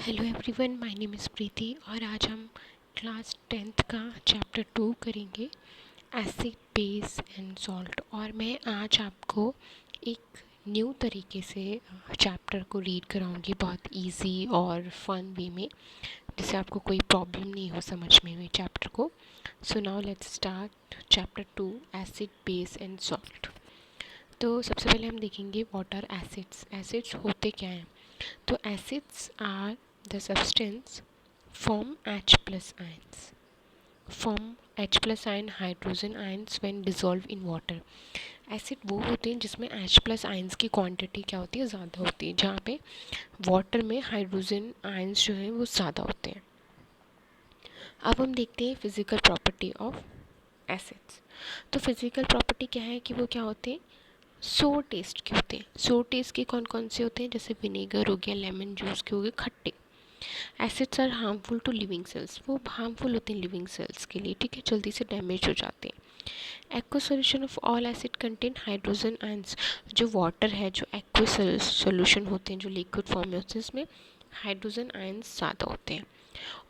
Hello everyone, my name is Preeti और आज हम क्लास 10th का चैप्टर 2 करेंगे, एसिड बेस एंड सॉल्ट। और मैं आज आपको एक न्यू तरीके से चैप्टर को रीड कराऊंगी, बहुत इजी और फन वे में, जिससे आपको कोई प्रॉब्लम नहीं हो समझने में चैप्टर को। So now let's start chapter 2, acid base and salt. तो सबसे पहले हम देखेंगे व्हाट आर एसिड्स। एसिड्स होते क्या हैं? तो acids are the substance form H plus ions, form H plus ion hydrogen ions when dissolved in water। Acid वो होते हैं जिसमें H plus ions की क्वांटिटी क्या होती है, ज़्यादा होती है, जहाँ पे वाटर में हाइड्रोजन आयंस जो हैं वो ज़्यादा होते हैं। अब हम देखते हैं फिजिकल प्रॉपर्टी ऑफ एसिड्स। तो फिजिकल प्रॉपर्टी क्या है कि वो क्या होते हैं, सोर टेस्ट के होते हैं। सोर टेस्ट के कौन कौन से होते हैं? जैसे विनेगर हो गया, लेमन जूस के हो गए, खट्टे। Acids are harmful to living cells, वो हार्मफुल होते हैं लिविंग सेल्स के लिए, ठीक है, जल्दी से डैमेज हो जाते हैं। Aqua solution of all acid contain hydrogen ions. जो वाटर है, जो एक्वा सोल्यूशन होते हैं, जो लिक्विड फॉर्म में होते हैं, इसमें हाइड्रोजन आयंस ज़्यादा होते हैं।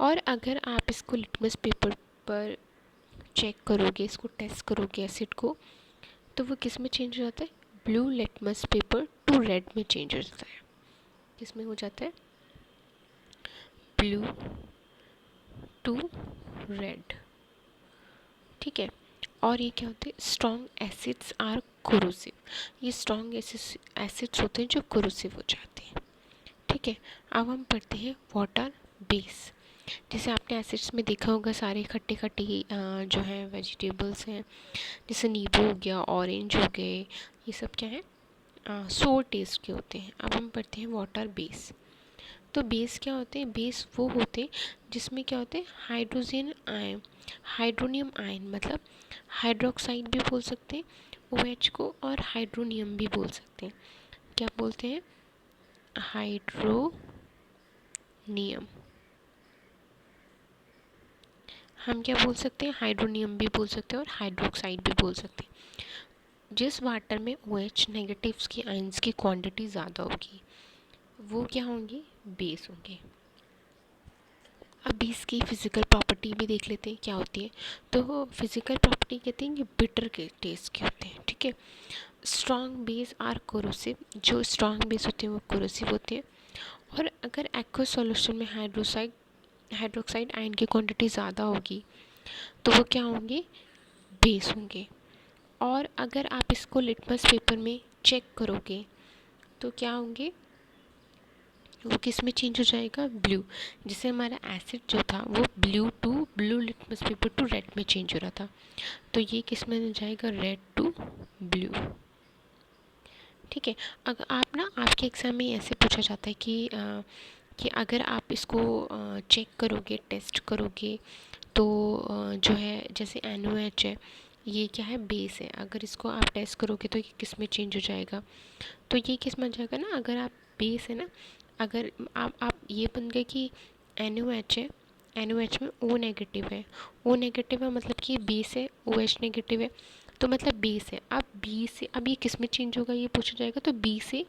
और अगर आप इसको लिटमस पेपर पर चेक करोगे, इसको टेस्ट करोगे एसिड को, तो वो किस में चेंज हो जाता है? Blue litmus paper two red में चेंज हो जाता है। किस में हो जाता है? ब्लू टू रेड, ठीक है। और ये क्या होते हैं? Strong acids are corrosive. ये स्ट्रॉन्ग एसिड्स होते हैं जो कोरोसिव हो जाते हैं, ठीक है। अब हम पढ़ते हैं व्हाट आर बेस। जैसे आपने एसिड्स में देखा होगा, सारे खट्टे खट्टे जो है वेजिटेबल्स हैं, जैसे नींबू हो गया, ऑरेंज हो गए, ये सब क्या है, सोर टेस्ट के होते हैं। अब हम पढ़ते हैं व्हाट आर बेस। तो बेस क्या होते हैं? बेस वो होते हैं जिसमें क्या होते हैं, हाइड्रोजन आयन, हाइड्रोनियम आयन, मतलब हाइड्रोक्साइड भी बोल सकते हैं OH को, और हाइड्रोनियम भी बोल सकते हैं। क्या बोलते हैं? हाइड्रोनियम। हम क्या बोल सकते हैं? हाइड्रोनियम भी बोल सकते हैं और हाइड्रोक्साइड भी बोल सकते हैं। जिस वाटर में OH नेगेटिव्स की आयंस की क्वांटिटी ज़्यादा होगी, वो क्या होंगे? बेस होंगे। अब बेस की फ़िज़िकल प्रॉपर्टी भी देख लेते हैं क्या होती है। तो फिज़िकल प्रॉपर्टी कहते हैं कि बिटर के टेस्ट के होते हैं, ठीक है। स्ट्रॉन्ग बेस आर कोरोसिव, जो स्ट्रॉन्ग बेस होते हैं वो कोरोसिव होते हैं। और अगर एक्वस सॉल्यूशन में हाइड्रोक्साइड आयन की क्वांटिटी ज़्यादा होगी, तो वो क्या होंगे? बेस होंगे। और अगर आप इसको लिटमस पेपर में चेक करोगे, तो क्या होंगे? वो किस में चेंज हो जाएगा? ब्लू। जिससे हमारा एसिड जो था वो blue litmus paper two red में चेंज हो रहा था, तो ये किस में हो जाएगा? रेड टू ब्लू, ठीक है। अगर आप ना, आपके एग्ज़ाम में ऐसे पूछा जाता है कि अगर आप इसको चेक करोगे, टेस्ट करोगे, तो जो है, जैसे NaOH है, ये क्या है? बेस है। अगर इसको आप टेस्ट करोगे तो ये किस में चेंज हो जाएगा? तो ये किस में जाएगा ना, अगर आप बेस है ना, अगर आप ये बन गए कि NaOH है, NaOH में O नेगेटिव है, O नेगेटिव है मतलब कि बेस है, OH नेगेटिव है, तो मतलब बेस है। अब बी से, अब ये किस में चेंज होगा ये पूछा जाएगा, तो बी से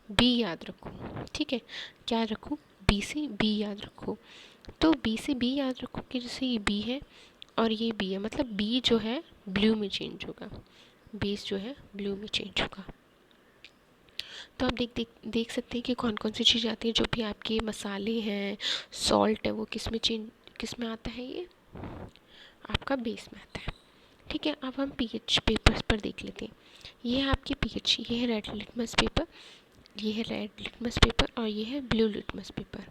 बी याद रखो, ठीक है। क्या रखो? बी से बी याद रखो। तो बी से बी याद रखो कि जैसे ये बी है और ये बी है, मतलब बी जो है ब्लू में चेंज होगा, बेस जो है ब्लू में चेंज होगा। तो आप देख सकते हैं कि कौन कौन सी चीज़ें आती हैं। जो भी आपके मसाले हैं, सॉल्ट है, वो किस में आता है? ये आपका बेस में आता है, ठीक है। अब हम पीएच पेपर्स पर देख लेते हैं। ये है आपकी पीएच, ये है रेड लिटमस पेपर, ये है रेड लिटमस पेपर और ये है ब्लू लिटमस पेपर,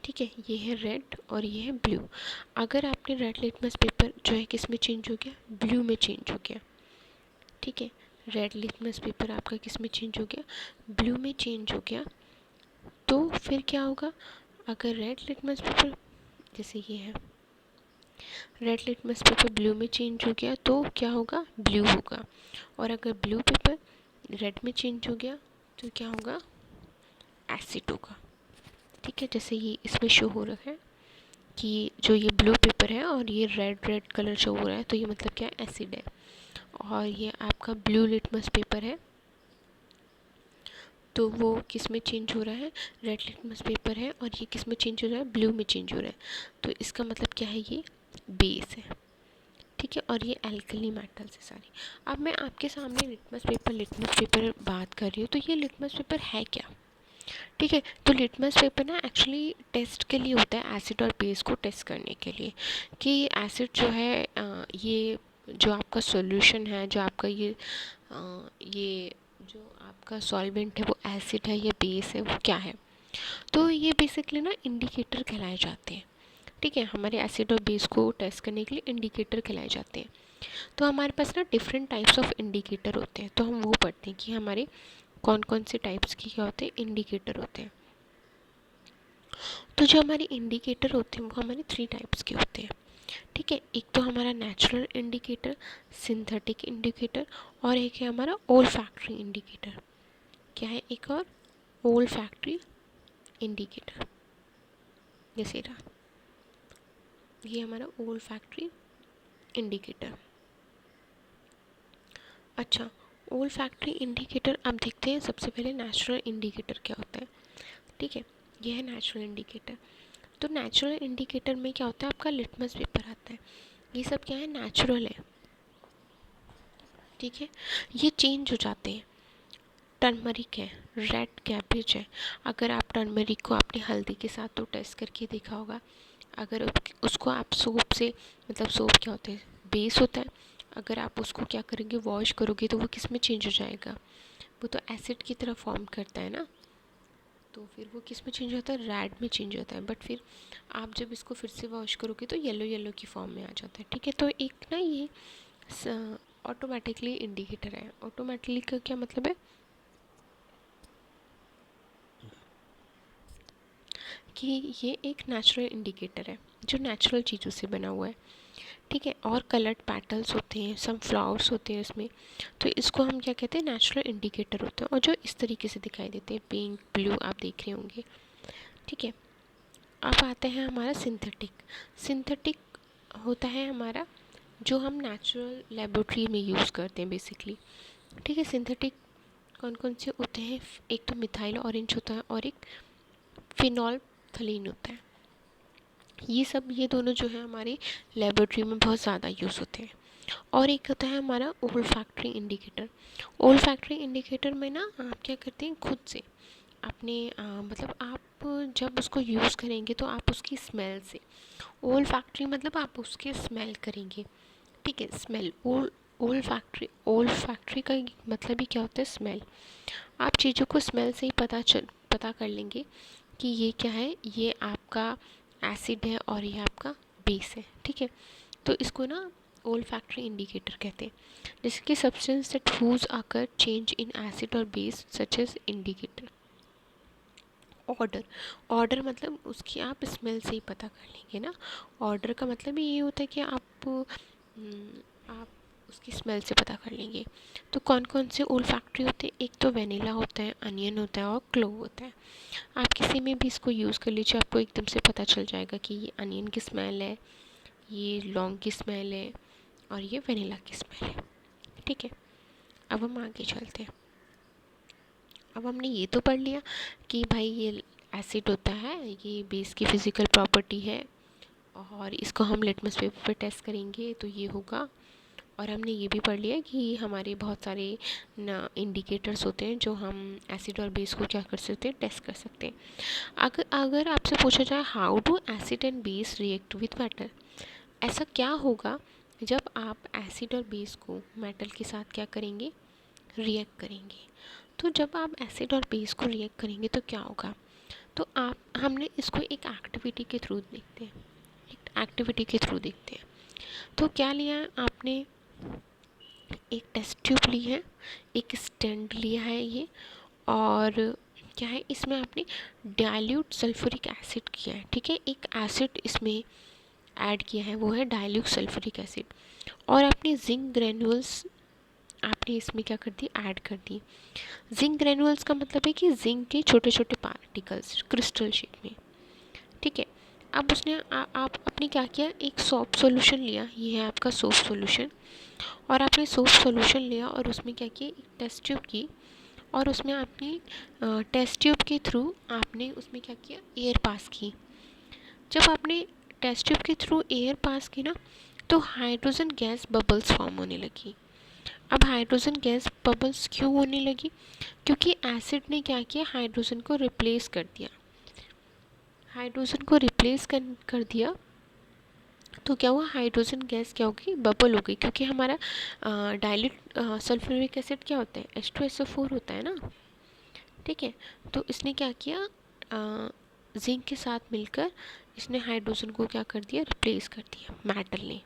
ठीक है। ये है रेड और ये है ब्लू। अगर आपने रेड लिटमस पेपर जो है किस में चेंज हो गया? ब्लू में चेंज हो गया, ठीक है। रेड लिटमस पेपर आपका किस में चेंज हो गया? ब्लू में चेंज हो गया। तो फिर क्या होगा? अगर रेड लिटमस पेपर, जैसे ये है, रेड लिटमस पेपर ब्लू में चेंज हो गया तो क्या होगा? ब्लू होगा। और अगर ब्लू पेपर रेड में चेंज हो गया तो क्या होगा? एसिड होगा, ठीक है। जैसे ये इसमें शो हो रहा है कि जो ये ब्लू पेपर है और ये रेड रेड कलर शो हो रहा है, तो ये मतलब क्या है? एसिड है। और ये आपका ब्लू लिटमस पेपर है तो वो किस में चेंज हो रहा है, रेड लिटमस पेपर है, और ये किस में चेंज हो रहा है, ब्लू में चेंज हो रहा है। तो इसका मतलब क्या है, ये बेस है, ठीक है। और ये एल्कली मेटल्स है सारी। अब मैं आपके सामने लिटमस पेपर बात कर रही हूँ, तो ये लिटमस पेपर है क्या, ठीक है। तो लिटमस पेपर ना एक्चुअली टेस्ट के लिए होता है, एसिड और बेस को टेस्ट करने के लिए, कि एसिड जो है ये जो आपका सॉल्यूशन है, जो आपका ये जो आपका सॉल्वेंट है वो एसिड है या बेस है, वो क्या है। तो ये बेसिकली ना इंडिकेटर कहलाए जाते हैं, ठीक है। हमारे एसिड और बेस को टेस्ट करने के लिए इंडिकेटर कहलाए जाते हैं। तो हमारे पास ना डिफरेंट टाइप्स ऑफ इंडिकेटर होते हैं, तो हम वो पढ़ते हैं कि हमारे कौन कौन से टाइप्स की क्या होते हैं, इंडिकेटर होते हैं। तो जो हमारे इंडिकेटर होते हैं वो हमारे 3 टाइप्स के होते हैं, ठीक है। एक तो हमारा नेचुरल इंडिकेटर, सिंथेटिक इंडिकेटर, और एक है हमारा ओल्फैक्टरी इंडिकेटर। क्या है एक और, ओल्फैक्टरी इंडिकेटर, जैसे रहा, ये हमारा ओल्फैक्टरी इंडिकेटर। अच्छा, ओल्फैक्टरी इंडिकेटर अब देखते हैं। सबसे पहले नेचुरल इंडिकेटर क्या होता है, ठीक है। यह है नेचुरल इंडिकेटर। तो नेचुरल इंडिकेटर में क्या होता है, आपका लिटमस पेपर आता है, ये सब क्या है, नेचुरल है, ठीक है। ये चेंज हो जाते हैं। टर्मरिक है, रेड कैबेज है। अगर आप टर्मरिक को आपने हल्दी के साथ तो टेस्ट करके देखा होगा, अगर उसको आप सोप से, मतलब सोप क्या होता है, बेस होता है, अगर आप उसको क्या करेंगे, वॉश करोगे, तो वो किस में चेंज हो जाएगा, वो तो एसिड की तरह फॉर्म करता है ना, तो फिर वो किस में चेंज होता है, रेड में चेंज होता है। बट फिर आप जब इसको फिर से वॉश करोगे तो येलो येलो की फॉर्म में आ जाता है, ठीक है। तो एक ना ये ऑटोमेटिकली इंडिकेटर है। ऑटोमेटिकली का क्या मतलब है कि ये एक नेचुरल इंडिकेटर है जो नेचुरल चीज़ों से बना हुआ है, ठीक है। और कलर्ड पेटल्स होते हैं, सम फ्लावर्स होते हैं इसमें, तो इसको हम क्या कहते हैं, नेचुरल इंडिकेटर होते हैं, और जो इस तरीके से दिखाई देते हैं, पिंक ब्लू आप देख रहे होंगे, ठीक है। अब आता है हमारा सिंथेटिक। सिंथेटिक होता है हमारा जो हम नेचुरल लेबोरेटरी में यूज़ करते हैं बेसिकली, ठीक है। सिंथेटिक कौन कौन से होते हैं, एक तो मिथाइल ऑरेंज होता है और एक फिनोल्फथलीन होता है। ये दोनों जो है हमारे लेबोरेटरी में बहुत ज़्यादा यूज़ होते हैं। और एक होता है हमारा ओल्फैक्टरी इंडिकेटर। ओल्फैक्टरी इंडिकेटर में ना आप क्या करते हैं, खुद से अपने मतलब आप जब उसको यूज़ करेंगे तो आप उसकी स्मेल से, ओल्फैक्टरी मतलब आप उसके स्मेल करेंगे, ठीक है। स्मेल, ओल्फैक्टरी का मतलब ही क्या होता है, स्मेल। आप चीज़ों को स्मेल से ही पता कर लेंगे कि ये क्या है, ये आपका एसिड है और ये आपका बेस है, ठीक है। तो इसको ना ओल्फैक्टरी इंडिकेटर कहते हैं, जैसे कि substance that whose occur change in acid और base such as indicator. Order, order मतलब उसकी आप स्मेल से ही पता कर लेंगे ना। ऑर्डर का मतलब ही ये होता है कि आप उसकी स्मेल से पता कर लेंगे। तो कौन कौन से ओल्फैक्टरी होते हैं, एक तो वेनिला होता है, अनियन होता है और क्लोव होता है। आप किसी में भी इसको यूज़ कर लीजिए, आपको एकदम से पता चल जाएगा कि ये अनियन की स्मेल है, ये लौंग की स्मेल है, और ये वेनिला की स्मेल है, ठीक है। अब हम आगे चलते हैं। अब हमने ये तो पढ़ लिया कि भाई ये एसिड होता है, ये बेस की फिज़िकल प्रॉपर्टी है, और इसको हम लिटमस पेपर पे टेस्ट करेंगे तो ये होगा। और हमने ये भी पढ़ लिया कि हमारे बहुत सारे इंडिकेटर्स होते हैं जो हम एसिड और बेस को क्या कर सकते हैं, टेस्ट कर सकते हैं। अगर अगर आपसे पूछा जाए how do acid and base react with water, ऐसा क्या होगा जब आप एसिड और बेस को मेटल के साथ क्या करेंगे, रिएक्ट करेंगे। तो जब आप एसिड और बेस को रिएक्ट करेंगे तो क्या होगा, तो आप हमने इसको एक एक्टिविटी के थ्रू देखते हैं, एक एक्टिविटी के थ्रू देखते हैं। तो क्या लिया है आपने, एक टेस्ट ट्यूब ली है, एक स्टैंड लिया है ये, और क्या है इसमें आपने डाइल्यूट सल्फ्यूरिक एसिड किया है, ठीक है। एक एसिड इसमें ऐड किया है, वो है डाइल्यूट सल्फ्यूरिक एसिड, और आपने जिंक ग्रेन्यूल्स आपने इसमें क्या कर दी, ऐड कर दी। जिंक ग्रेन्यूल्स का मतलब है कि जिंक के छोटे छोटे पार्टिकल्स क्रिस्टल शेप में, ठीक है। अब उसने आप अपने क्या किया, एक सोप सॉल्यूशन लिया, ये है आपका सोप सॉल्यूशन, और आपने सोप सॉल्यूशन लिया और उसमें क्या किया, एक टेस्ट ट्यूब की, और उसमें आपने टेस्ट ट्यूब के थ्रू आपने उसमें क्या किया, एयर पास की। जब आपने टेस्ट ट्यूब के थ्रू एयर पास की ना, तो हाइड्रोजन गैस बबल्स फॉर्म होने लगी। अब हाइड्रोजन गैस बबल्स क्यों होने लगी? क्योंकि एसिड ने क्या किया, हाइड्रोजन को रिप्लेस कर दिया। हाइड्रोजन को रिप्लेस कर दिया तो क्या हुआ, हाइड्रोजन गैस क्या होगी, बबल हो गई। क्योंकि हमारा डाइल्यूट सल्फ्यूरिक एसिड क्या होता है, H2SO4 होता है ना। ठीक है, तो इसने क्या किया, जिंक के साथ मिलकर इसने हाइड्रोजन को क्या कर दिया, रिप्लेस कर दिया मेटल ने।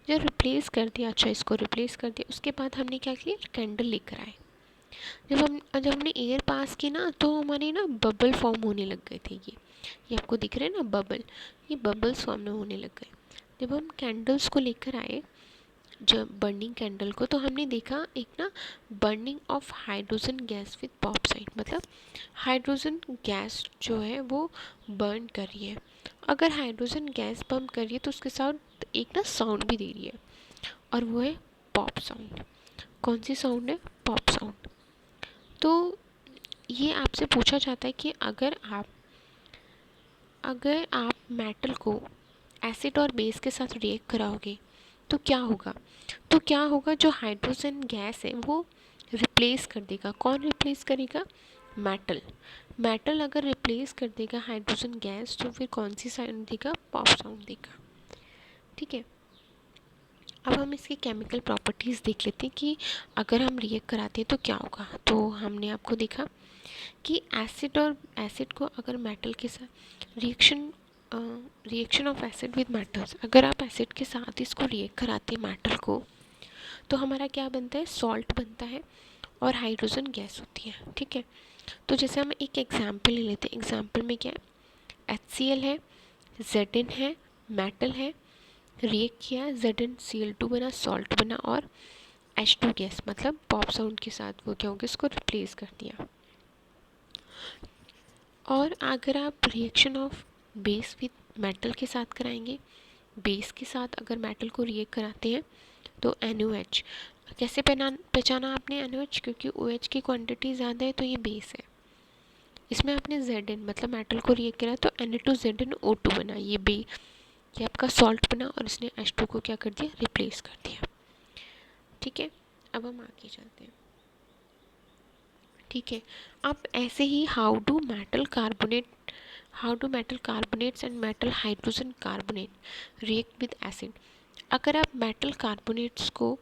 जब रिप्लेस कर दिया, अच्छा इसको रिप्लेस कर दिया, उसके बाद हमने क्या किया, कैंडल लेकर आए। जब हमने एयर पास की ना, तो हमारे ना बबल फॉर्म होने लग गए थे। ये आपको दिख रहे हैं ना बबल, ये बबल्स फॉर्म होने लग गए। जब हम कैंडल्स को लेकर आए, जब बर्निंग कैंडल को, तो हमने देखा एक ना burning of hydrogen gas with bauxite, मतलब हाइड्रोजन गैस जो है वो बर्न कर रही है। अगर हाइड्रोजन गैस बर्न कर रही है तो उसके साथ एक ना साउंड भी दे रही है, और वो है पॉप साउंड। कौन सी साउंड है, पॉप साउंड। तो ये आपसे पूछा जाता है कि अगर आप मेटल को एसिड और बेस के साथ रिएक्ट कराओगे तो क्या होगा, जो हाइड्रोजन गैस है वो रिप्लेस कर देगा। कौन रिप्लेस करेगा, मेटल अगर रिप्लेस कर देगा हाइड्रोजन गैस, तो फिर कौन सी साउंड देगा, पॉप साउंड देगा। ठीक है, अब हम इसकी केमिकल प्रॉपर्टीज़ देख लेते हैं कि अगर हम रिएक्ट कराते हैं तो क्या होगा। तो हमने आपको देखा कि एसिड को अगर मेटल के साथ reaction of acid with metals, अगर आप एसिड के साथ इसको रिएक्ट कराते हैं मेटल को, तो हमारा क्या बनता है, सॉल्ट बनता है और हाइड्रोजन गैस होती है। ठीक है, तो जैसे हम एक एग्जाम्पल ले लेते हैं। एग्जाम्पल में क्या है, HCl है, Zn है, मेटल है, रिएक्ट किया, ZnCl2 बना, सॉल्ट बना, और H2 गैस, मतलब पॉप साउंड के साथ वो क्या होगा, इसको रिप्लेस कर दिया। और अगर आप reaction of base with metal के साथ कराएंगे, बेस के साथ अगर मेटल को रिएक्ट कराते हैं तो NOH, कैसे पहचाना आपने NOH, क्योंकि OH की क्वांटिटी ज़्यादा है तो ये बेस है। इसमें आपने Zn मतलब मेटल को रिएक्ट करा तो Na2ZnO2 बना, ये आपका सॉल्ट बना, और इसने H2 को क्या कर दिया, रिप्लेस कर दिया। ठीक है, अब हम आगे चलते हैं। ठीक है, अब ऐसे ही how do metal carbonates and metal hydrogen carbonate react with acid. अगर आप मेटल कार्बोनेट्स को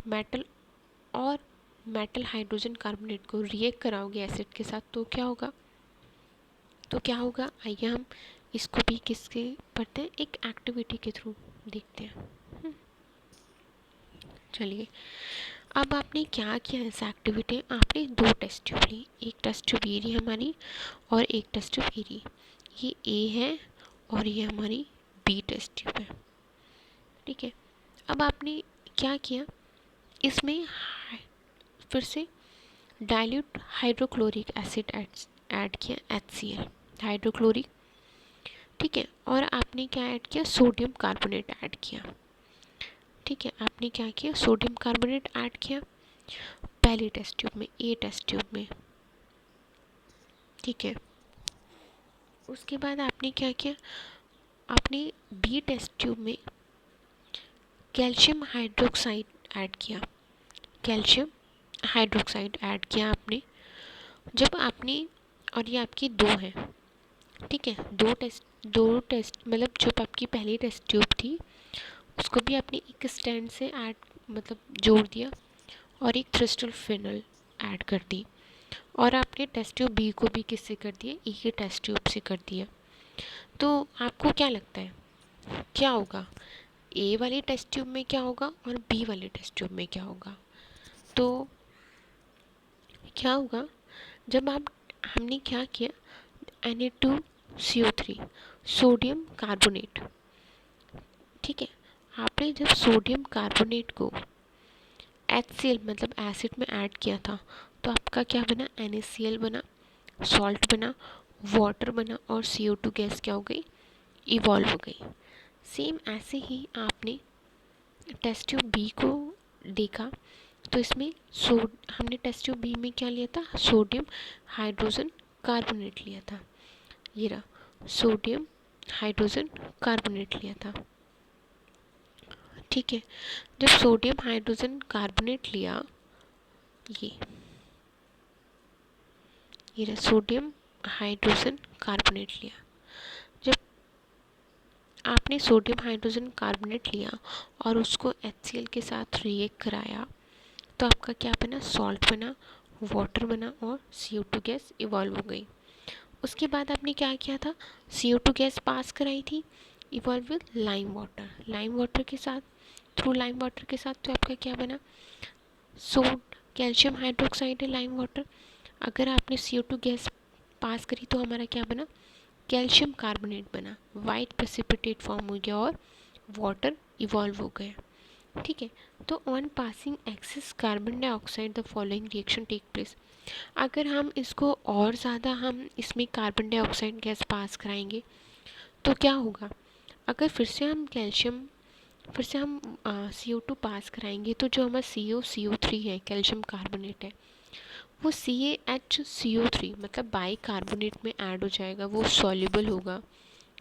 मेटल और मेटल हाइड्रोजन कार्बोनेट को रिएक्ट कराओगे एसिड के साथ, तो क्या होगा, आइए हम इसको भी किसके पढ़ते हैं, एक एक्टिविटी के थ्रू देखते हैं। चलिए, अब आपने क्या किया इस एक्टिविटी, आपने 2 टेस्ट ट्यूब ली, एक टेस्ट ट्यूब ये रही हमारी और एक टेस्ट ट्यूब ये रही। ये A है और ये हमारी B टेस्ट ट्यूब है। ठीक है, अब आपने क्या किया, इसमें फिर से डाइल्यूट हाइड्रोक्लोरिक एसिड ऐड किया, HCl हाइड्रोक्लोरिक। ठीक है, और आपने क्या ऐड किया, सोडियम कार्बोनेट ऐड किया। ठीक है, आपने क्या किया, सोडियम कार्बोनेट ऐड किया पहली टेस्ट ट्यूब में, A टेस्ट ट्यूब में। ठीक है, उसके बाद आपने क्या किया, आपने B टेस्ट ट्यूब में कैल्शियम हाइड्रोक्साइड ऐड किया, आपने। जब आपने, और ये आपकी 2 है। ठीक है, दो टेस्ट मतलब जब आपकी पहली टेस्ट ट्यूब थी उसको भी आपने एक स्टैंड से ऐड मतलब जोड़ दिया, और एक थ्रिस्टल फिनल ऐड कर दी, और आपने टेस्ट ट्यूब B को भी किससे कर दिया, E के टेस्ट ट्यूब से कर दिया। तो आपको क्या लगता है क्या होगा, A वाली टेस्ट ट्यूब में क्या होगा और B वाली टेस्ट ट्यूब में क्या होगा। तो क्या होगा, जब हमने क्या किया, Na2CO3 सोडियम कार्बोनेट। ठीक है, आपने जब सोडियम कार्बोनेट को HCl मतलब एसिड में ऐड किया था, तो आपका क्या बना, NaCl बना, सॉल्ट बना, वाटर बना, और CO2 गैस क्या हो गई, इवॉल्व हो गई। सेम ऐसे ही आपने टेस्ट ट्यूब B को देखा तो इसमें हमने टेस्ट ट्यूब बी में क्या लिया था, सोडियम हाइड्रोजन कार्बोनेट लिया था। ये रहा सोडियम हाइड्रोजन कार्बोनेट लिया था। ठीक है, जब सोडियम हाइड्रोजन कार्बोनेट लिया, ये रहा सोडियम हाइड्रोजन कार्बोनेट लिया। जब आपने सोडियम हाइड्रोजन कार्बोनेट लिया और उसको HCl के साथ रिएक्ट कराया, तो आपका क्या बना, सॉल्ट बना, वाटर बना और CO2 गैस इवॉल्व हो गई। उसके बाद आपने क्या किया था, CO2 गैस पास कराई थी, evolve with lime water, lime water के साथ, थ्रू लाइम वाटर के साथ, तो आपका क्या बना, कैल्शियम हाइड्रोक्साइड है लाइम वाटर। अगर आपने CO2 गैस पास करी तो हमारा क्या बना, कैल्शियम कार्बोनेट बना, वाइट प्रेसिपिटेट फॉर्म हो गया और वाटर इवॉल्व हो गया। ठीक है, तो on passing excess carbon dioxide the following reaction take place. अगर हम इसको और ज़्यादा हम इसमें कार्बन डाइऑक्साइड गैस पास कराएंगे तो क्या होगा, अगर फिर से हम CO2 पास कराएंगे तो जो हमारा CO3 है, कैल्शियम कार्बोनेट है, वो CaHCO3 मतलब बाई कार्बोनेट में ऐड हो जाएगा, वो सॉल्युबल होगा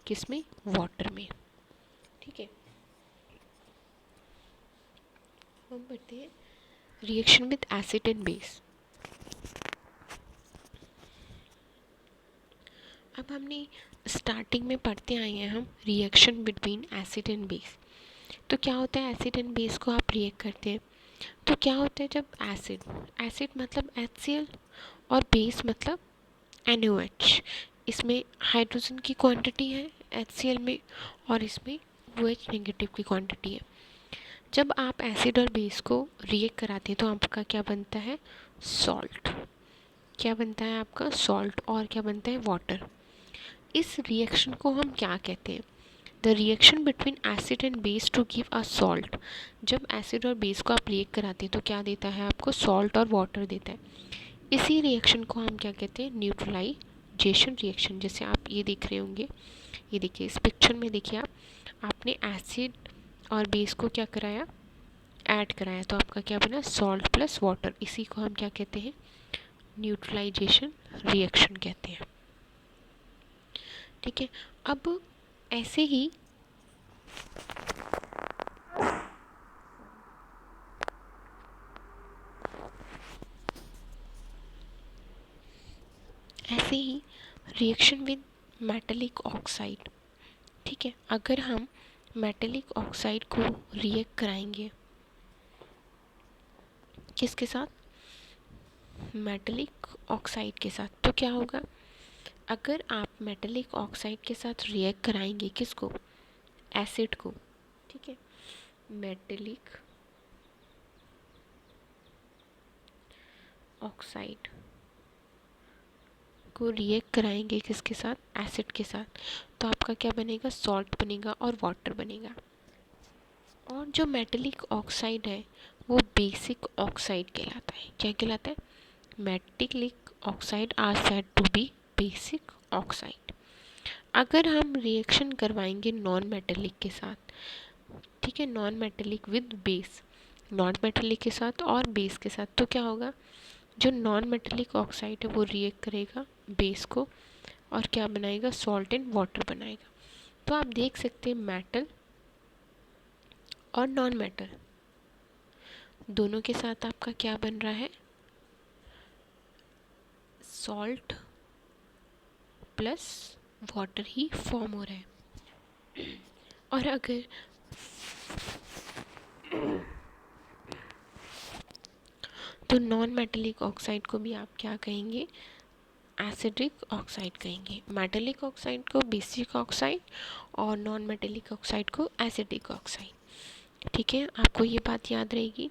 किसमें, वाटर में। ठीक है, हम बढ़ते हैं reaction with acid and base. अब हमने स्टार्टिंग में पढ़ते आए हैं हम reaction between acid and base. तो क्या होता है, एसिड एंड बेस को आप रिएक्ट करते हैं तो क्या होता है, जब एसिड मतलब HCl और बेस मतलब NaOH, इसमें हाइड्रोजन की क्वांटिटी है HCl में और इसमें OH नेगेटिव की क्वांटिटी है। जब आप एसिड और बेस को रिएक्ट कराते हैं तो आपका क्या बनता है, सॉल्ट। क्या बनता है आपका, सॉल्ट, और क्या बनता है, वाटर। इस रिएक्शन को हम क्या कहते हैं, the reaction between acid and base to give a salt. जब एसिड और बेस को आप रिएक्ट कराते हैं तो क्या देता है आपको, सॉल्ट और वाटर देता है। इसी रिएक्शन को हम क्या कहते हैं, न्यूट्रलाइजेशन रिएक्शन। जैसे आप ये देख रहे होंगे, ये देखिए इस पिक्चर में देखिए आपने एसिड और बेस को क्या कराया, ऐड कराया, तो आपका क्या बना, सॉल्ट प्लस वाटर। इसी को हम क्या कहते हैं, न्यूट्रलाइजेशन रिएक्शन कहते हैं। ठीक है, अब ऐसे ही रिएक्शन विद मेटालिक ऑक्साइड। ठीक है, अगर हम मेटालिक ऑक्साइड को रिएक्ट कराएंगे किसके साथ, मेटालिक ऑक्साइड के साथ, तो क्या होगा, अगर आप मेटालिक ऑक्साइड के साथ रिएक्ट कराएंगे किसको, एसिड को। ठीक है, मेटालिक ऑक्साइड को रिएक्ट कराएंगे किसके साथ, एसिड के साथ, तो आपका क्या बनेगा, सॉल्ट बनेगा और वाटर बनेगा। और जो मेटालिक ऑक्साइड है वो बेसिक ऑक्साइड कहलाता है। क्या कहलाता है, metallic oxide are said to be basic oxide. अगर हम रिएक्शन करवाएंगे नॉन मेटालिक के साथ, ठीक है, non metallic with base, non metallic के साथ और बेस के साथ, तो क्या होगा, जो नॉन मेटालिक ऑक्साइड है वो रिएक्ट करेगा बेस को और क्या बनाएगा, सॉल्ट एंड वाटर बनाएगा। तो आप देख सकते हैं मेटल और नॉन मेटल दोनों के साथ आपका क्या बन रहा है, सॉल्ट प्लस वाटर ही फॉर्म हो रहा है। और अगर तो नॉन मेटालिक ऑक्साइड को भी आप क्या कहेंगे, एसिडिक ऑक्साइड कहेंगे। मेटालिक ऑक्साइड को बेसिक ऑक्साइड और नॉन मेटालिक ऑक्साइड को एसिडिक ऑक्साइड। ठीक है, आपको ये बात याद रहेगी।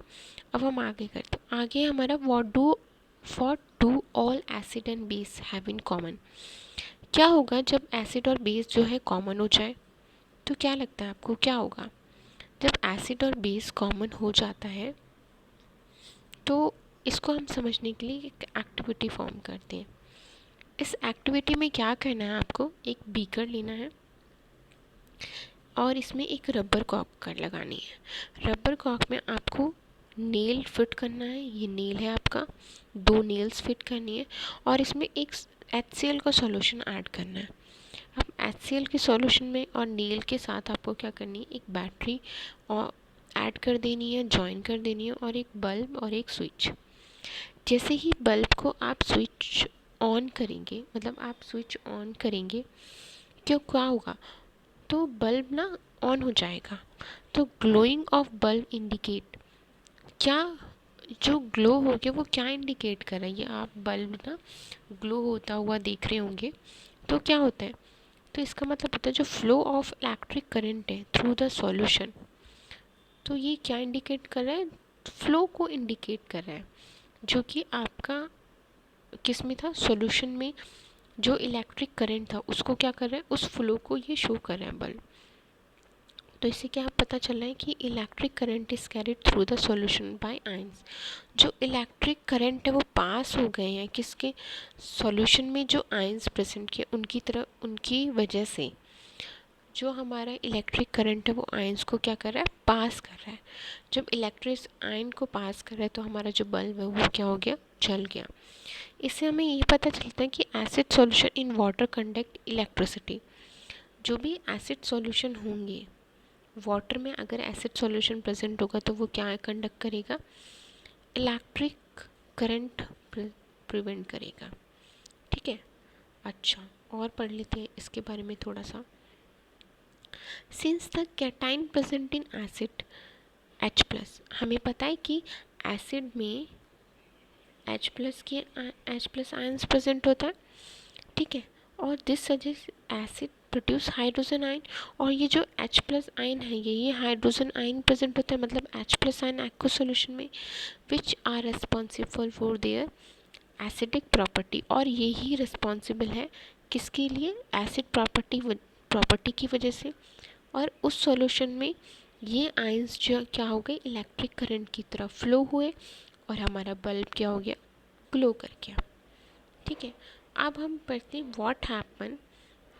अब हम आगे करते हैं, आगे हमारा what do all acid and base have in common. क्या होगा जब एसिड और बेस जो है कॉमन हो जाए, तो क्या लगता है आपको क्या होगा, जब एसिड और बेस कॉमन हो जाता है तो इसको हम समझने के लिए एक एक्टिविटी फॉर्म करते हैं। इस एक्टिविटी में क्या करना है आपको, एक बीकर लेना है और इसमें एक रबर कॉक लगानी है। रबर कॉक में आपको नेल फिट करना है, ये नेल है आपका, 2 नेल्स फिट करनी है और इसमें एक HCl का सॉल्यूशन ऐड करना है। अब HCl के सॉल्यूशन में और नेल के साथ आपको क्या करनी है, एक बैटरी और ऐड कर देनी है, जॉइन कर देनी है, और एक बल्ब और एक स्विच। जैसे ही बल्ब को आप स्विच ऑन करेंगे, मतलब आप स्विच ऑन करेंगे, क्यों क्या होगा, तो बल्ब ना ऑन हो जाएगा। तो ग्लोइंग ऑफ बल्ब इंडिकेट, क्या जो ग्लो हो गया वो क्या इंडिकेट कर रहा है, ये आप बल्ब ना ग्लो होता हुआ देख रहे होंगे, तो क्या होता है, तो इसका मतलब होता है जो फ्लो ऑफ इलेक्ट्रिक करंट है थ्रू द सॉल्यूशन, तो ये क्या इंडिकेट कर रहा है, फ्लो को इंडिकेट कर रहा है, जो कि आपका किस में था, सॉल्यूशन में जो इलेक्ट्रिक करंट था उसको क्या कर रहा है, उस फ्लो को ये शो कर रहा है बल्ब। तो इससे क्या पता चल रहा है कि electric current is carried through the solution bye ions. जो इलेक्ट्रिक करंट है वो पास हो गए हैं किसके, सॉल्यूशन में जो आयंस प्रेजेंट किए उनकी तरफ, उनकी वजह से जो हमारा इलेक्ट्रिक करंट है वो आयंस को क्या कर रहा है, पास कर रहा है। जब इलेक्ट्रिक आयन को पास कर रहा है तो हमारा जो बल्ब है वो क्या हो गया, जल गया। इससे हमें ये पता चलता है कि acid solution in water conduct electricity. जो भी एसिड सॉल्यूशन होंगे वाटर में, अगर एसिड सॉल्यूशन प्रेजेंट होगा तो वो क्या कंडक्ट करेगा, इलेक्ट्रिक करंट प्रिवेंट करेगा। ठीक है, अच्छा और पढ़ लेते हैं इसके बारे में थोड़ा सा। Since the cation present in acid H plus, हमें पता है कि एसिड में H प्लस आयंस प्रेजेंट होता है। ठीक है, और this suggest acid produce hydrogen ion, और ये जो H प्लस आयन है ये हाइड्रोजन आयन प्रेजेंट होता है, मतलब H plus ion aqueous solution में, which are responsible for their acidic property, और यही रिस्पॉन्सिबल है किसके लिए, एसिड प्रॉपर्टी की वजह से। और उस सॉल्यूशन में ये आयंस जो क्या हो गए, इलेक्ट्रिक करंट की तरफ फ्लो हुए और हमारा बल्ब क्या हो गया, ग्लो कर गया। ठीक है, अब हम पढ़ते हैं व्हाट हैपन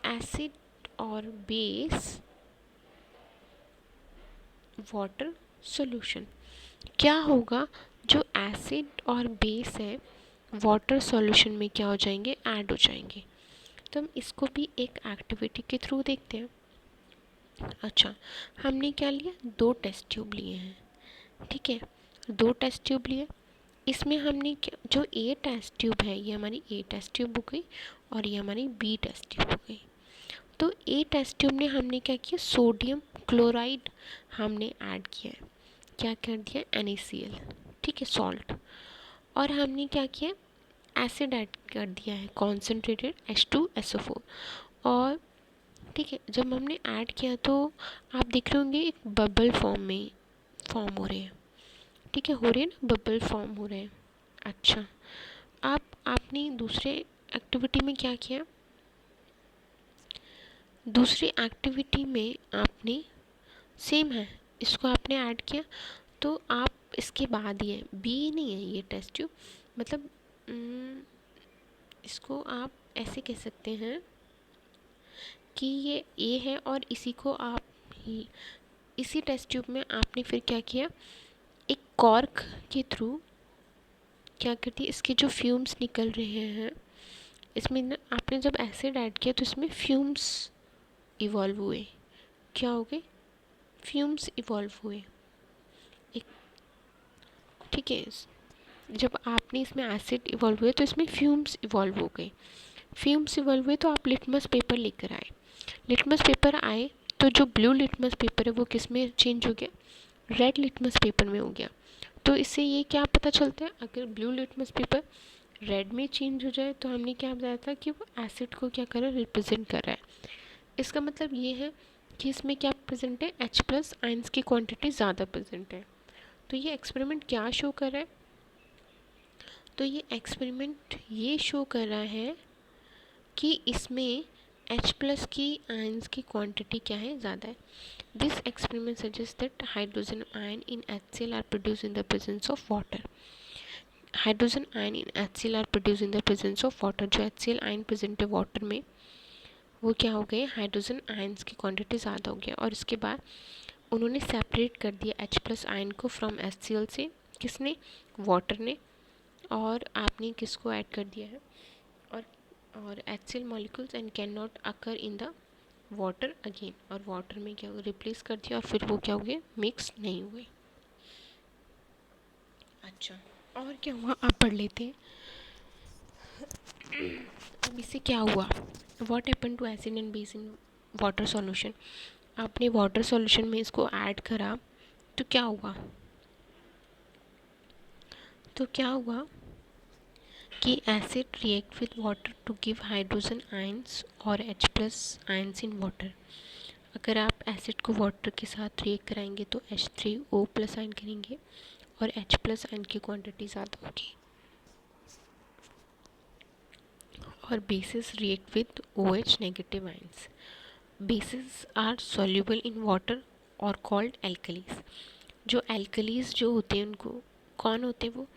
एसिड और बेस वाटर सॉल्यूशन। क्या होगा, जो एसिड और बेस है वाटर सॉल्यूशन में क्या हो जाएंगे, ऐड हो जाएंगे। तो हम इसको भी एक एक्टिविटी के थ्रू देखते हैं। अच्छा, हमने क्या लिया, 2 टेस्ट ट्यूब लिए हैं। ठीक है, 2 टेस्ट ट्यूब लिए, इसमें हमने जो ए टेस्ट ट्यूब है ये हमारी ए टेस्ट ट्यूब हो गई और ये हमारी बी टेस्ट ट्यूब हो गई। तो ए टेस्ट ट्यूब में हमने क्या किया, सोडियम क्लोराइड हमने ऐड किया है, क्या कर दिया, NaCl। ठीक है, सॉल्ट। और हमने क्या किया, एसिड ऐड कर दिया है, कॉन्सेंट्रेटेड H2SO4। और ठीक है, जब हमने ऐड किया तो आप देख रहे होंगे एक बबल फॉर्म हो रहे हैं। ठीक है, हो रहे हैं ना, बबल फॉर्म हो रहे हैं। अच्छा, आपने दूसरे एक्टिविटी में क्या किया, दूसरी एक्टिविटी में आपने सेम है, इसको आपने ऐड किया, तो आप इसके बाद ये बी नहीं है ये टेस्ट ट्यूब, मतलब इसको आप ऐसे कह सकते हैं कि ये ए है और इसी को आप इसी टेस्ट ट्यूब में आपने फिर क्या किया, एक कॉर्क के थ्रू क्या करती है, इसके जो फ्यूम्स निकल रहे हैं इसमें ना, आपने जब एसिड ऐड किया तो इसमें फ्यूम्स इवॉल्व हुए, क्या हो गए, फ्यूम्स इवॉल्व हुए। एक, ठीक है, जब आपने इसमें एसिड इवॉल्व हुए तो इसमें फ्यूम्स इवॉल्व हो गए। फ्यूम्स इवॉल्व हुए तो आप लिटमस पेपर लेकर आए, लिटमस पेपर आए तो जो ब्लू लिटमस पेपर है वो किस में चेंज हो गया, रेड लिटमस पेपर में हो गया। तो इससे ये क्या पता चलता है, अगर ब्लू लिटमस पेपर रेड में चेंज हो जाए तो हमने क्या बताया था कि वो एसिड को क्या कर रहा है, रिप्रेजेंट कर रहा है। इसका मतलब ये है कि इसमें क्या प्रेजेंट है, H प्लस आयंस की क्वांटिटी ज़्यादा प्रेजेंट है। तो ये एक्सपेरिमेंट क्या शो कर रहा है, तो ये एक्सपेरिमेंट ये शो कर रहा है कि इसमें H प्लस की आयंस की क्वांटिटी क्या है, ज़्यादा है। This experiment suggest that hydrogen ion in HCl are produce in the presence of water. Hydrogen ion in HCl are produce in the presence of water. जो HCl आयन प्रेजेंट है water में वो क्या हो गए, हाइड्रोजन आयन्स की quantity ज़्यादा हो गया। और इसके बाद उन्होंने सेपरेट कर दिया H प्लस आयन को फ्रॉम HCl से, किसने? वाटर ने। और आपने किसको ऐड कर दिया है? और HCl molecules and can not occur in the water again, और वाटर में क्या रिप्लेस कर दिया और फिर वो क्या हो गए? मिक्स नहीं हुए। अच्छा, और क्या हुआ आप पढ़ लेते हैं। अब इससे क्या हुआ? What happen to acid and base in water solution? आपने वाटर सॉल्यूशन में इसको ऐड करा तो क्या हुआ? कि acid react with water to give hydrogen ions और H plus ions in water. अगर आप एसिड को वाटर के साथ रिएक्ट कराएंगे तो H3O प्लस आयन करेंगे और H प्लस आयन की क्वांटिटी ज़्यादा होगी। और bases react with OH negative ions. Bases are soluble in water और कॉल्ड एल्कलीज। जो एल्कलीज जो होते हैं उनको कौन होते हैं? वो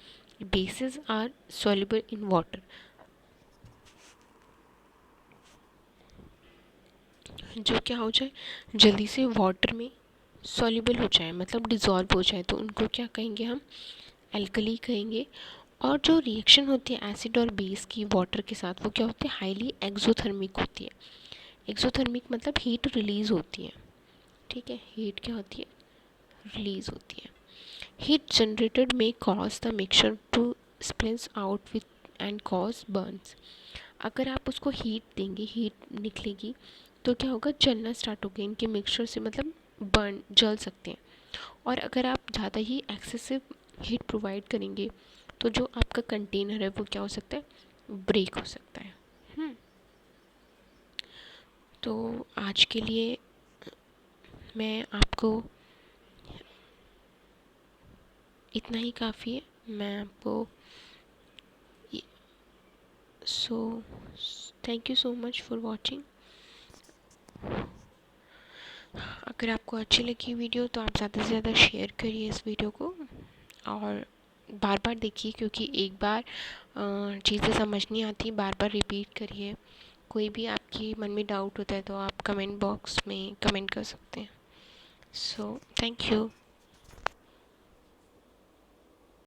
bases are soluble in water. जो क्या हो जाए? जल्दी से वाटर में सॉल्युबल हो जाए, मतलब डिज़ोल्व हो जाए, तो उनको क्या कहेंगे? हम एल्कली कहेंगे। और जो रिएक्शन होती है एसिड और बेस की वाटर के साथ, वो क्या होती है? हाईली एक्सोथर्मिक होती है। एक्सोथर्मिक मतलब हीट रिलीज होती है। ठीक है, हीट क्या होती है? रिलीज होती है। Heat generated may cause the mixture to split out with and cause burns. अगर आप उसको हीट देंगे, हीट निकलेगी तो क्या होगा? जलना स्टार्ट हो गया इनके मिक्सचर से, मतलब बर्न जल सकते हैं। और अगर आप ज़्यादा ही एक्सेसिव हीट प्रोवाइड करेंगे तो जो आपका कंटेनर है वो क्या हो सकता है? ब्रेक हो सकता है। तो आज के लिए मैं आपको इतना ही काफ़ी है। मैं आपको so thank you so much for watching. अगर आपको अच्छी लगी वीडियो तो आप ज़्यादा से ज़्यादा शेयर करिए इस वीडियो को, और बार बार देखिए, क्योंकि एक बार चीज़ें समझ नहीं आती, बार बार रिपीट करिए। कोई भी आपकी मन में डाउट होता है तो आप कमेंट बॉक्स में कमेंट कर सकते हैं। So thank you.